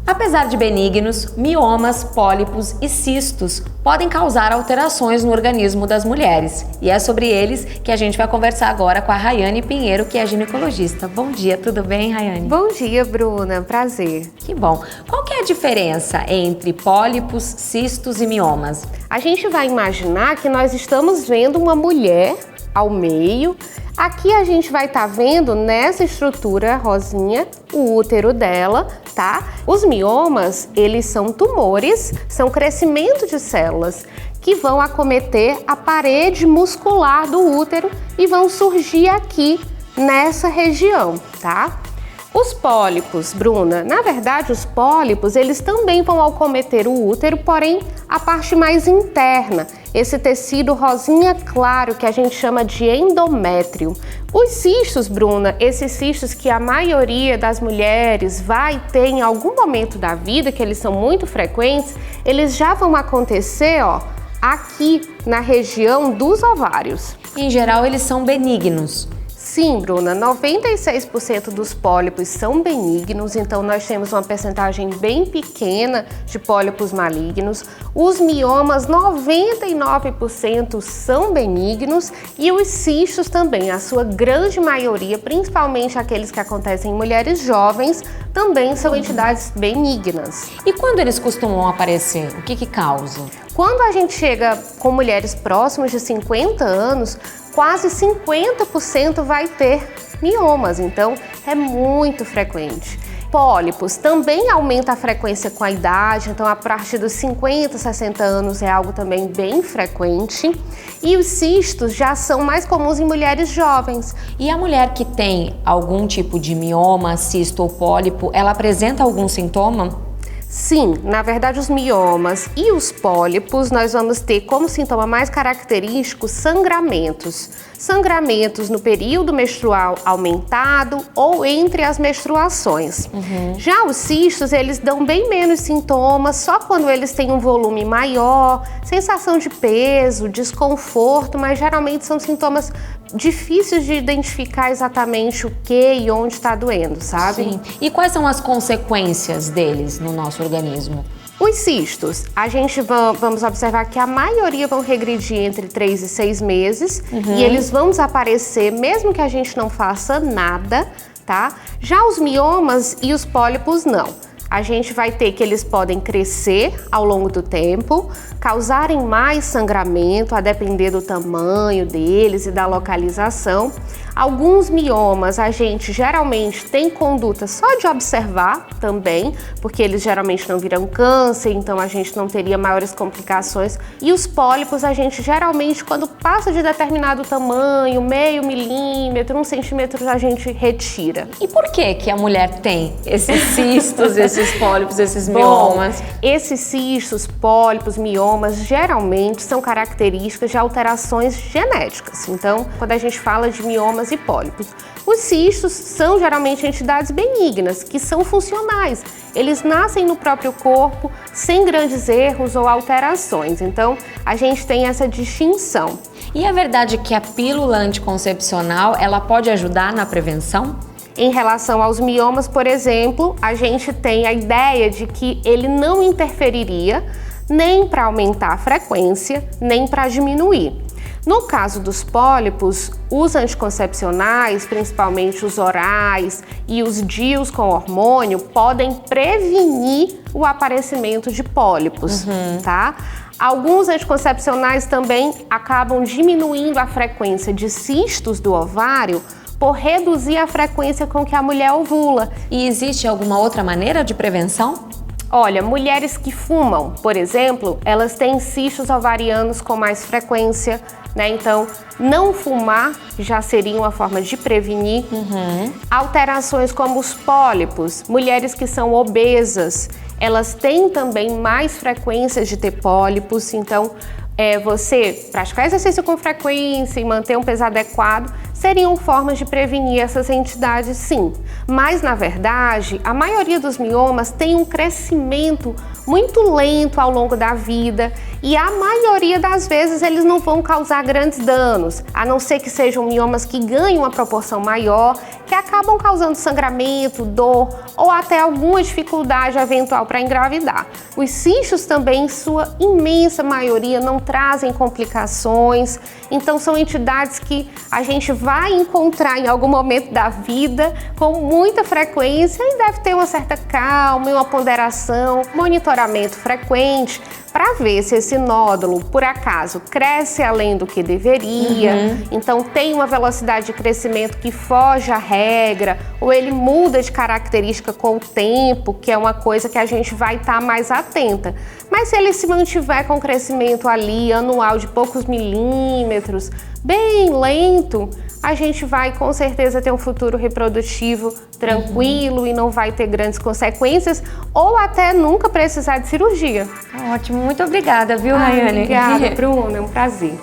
Apesar de benignos, miomas, pólipos e cistos podem causar alterações no organismo das mulheres. E é sobre eles que a gente vai conversar agora com a Rayane Pinheiro, que é ginecologista. Bom dia, tudo bem, Rayane? Bom dia, Bruna. Prazer. Que bom. Qual que é a diferença entre pólipos, cistos e miomas? A gente vai imaginar que nós estamos vendo uma mulher ao meio. Aqui a gente vai estar vendo nessa estrutura rosinha o útero dela, tá? Os miomas, eles são tumores, são crescimento de células que vão acometer a parede muscular do útero e vão surgir aqui nessa região, tá? Os pólipos, Bruna, na verdade os pólipos, eles também vão acometer o útero, porém a parte mais interna, esse tecido rosinha claro que a gente chama de endométrio. Os cistos, Bruna, esses cistos que a maioria das mulheres vai ter em algum momento da vida, que eles são muito frequentes, eles já vão acontecer, ó, aqui na região dos ovários. Em geral, eles são benignos. Sim, Bruna, 96% dos pólipos são benignos, então nós temos uma percentagem bem pequena de pólipos malignos. Os miomas, 99% são benignos e os cistos também, a sua grande maioria, principalmente aqueles que acontecem em mulheres jovens, também são entidades benignas. E quando eles costumam aparecer? O que causa? Quando a gente chega com mulheres próximas de 50 anos, quase 50% vai ter miomas, então é muito frequente. Pólipos também aumenta a frequência com a idade, então a partir dos 50, 60 anos é algo também bem frequente. E os cistos já são mais comuns em mulheres jovens. E a mulher que tem algum tipo de mioma, cisto ou pólipo, ela apresenta algum sintoma? Sim, na verdade os miomas e os pólipos nós vamos ter como sintoma mais característico sangramentos. Sangramentos no período menstrual aumentado ou entre as menstruações. Já os cistos, eles dão bem menos sintomas, só quando eles têm um volume maior, sensação de peso, desconforto, mas geralmente são sintomas difíceis de identificar exatamente o que e onde está doendo, sabe? Sim. E quais são as consequências deles no nosso organismo? Os cistos, a gente vamos observar que a maioria vão regredir entre 3 e 6 meses e eles vão desaparecer mesmo que a gente não faça nada, tá? Já os miomas e os pólipos não. A gente vai ter que eles podem crescer ao longo do tempo, causarem mais sangramento, a depender do tamanho deles e da localização. Alguns miomas a gente geralmente tem conduta só de observar também, porque eles geralmente não viram câncer, então a gente não teria maiores complicações. E os pólipos a gente geralmente, quando passa de determinado tamanho, meio milímetro, 1 centímetro, a gente retira. E por que a mulher tem esses cistos, esses pólipos, esses miomas? Bom, esses cistos, pólipos, miomas, geralmente são características de alterações genéticas. Então, quando a gente fala de miomas e pólipos, os cistos são geralmente entidades benignas, que são funcionais. Eles nascem no próprio corpo, sem grandes erros ou alterações. Então, a gente tem essa distinção. E é verdade que a pílula anticoncepcional, ela pode ajudar na prevenção? Em relação aos miomas, por exemplo, a gente tem a ideia de que ele não interferiria nem para aumentar a frequência, nem para diminuir. No caso dos pólipos, os anticoncepcionais, principalmente os orais e os DIUs com hormônio, podem prevenir o aparecimento de pólipos, tá? Alguns anticoncepcionais também acabam diminuindo a frequência de cistos do ovário por reduzir a frequência com que a mulher ovula. E existe alguma outra maneira de prevenção? Olha, mulheres que fumam, por exemplo, elas têm cistos ovarianos com mais frequência, né? Então, não fumar já seria uma forma de prevenir. Alterações como os pólipos, mulheres que são obesas, elas têm também mais frequência de ter pólipos, então você praticar exercício com frequência e manter um peso adequado seriam formas de prevenir essas entidades, sim. Mas, na verdade, a maioria dos miomas tem um crescimento muito lento ao longo da vida e a maioria das vezes eles não vão causar grandes danos, a não ser que sejam miomas que ganham uma proporção maior, que acabam causando sangramento, dor ou até alguma dificuldade eventual para engravidar. Os cistos também, em sua imensa maioria, não trazem complicações, então são entidades que a gente vai encontrar em algum momento da vida com muita frequência e deve ter uma certa calma e uma ponderação, monitoramento frequente para ver se esse nódulo, por acaso, cresce além do que deveria, então tem uma velocidade de crescimento que foge à regra, ou ele muda de característica com o tempo, que é uma coisa que a gente vai estar mais atenta. Mas se ele se mantiver com crescimento ali, anual de poucos milímetros, bem lento, a gente vai com certeza ter um futuro reprodutivo tranquilo e não vai ter grandes consequências ou até nunca precisar de cirurgia. Ótimo, muito obrigada, viu, Rayane? Obrigada, Bruna, é um prazer.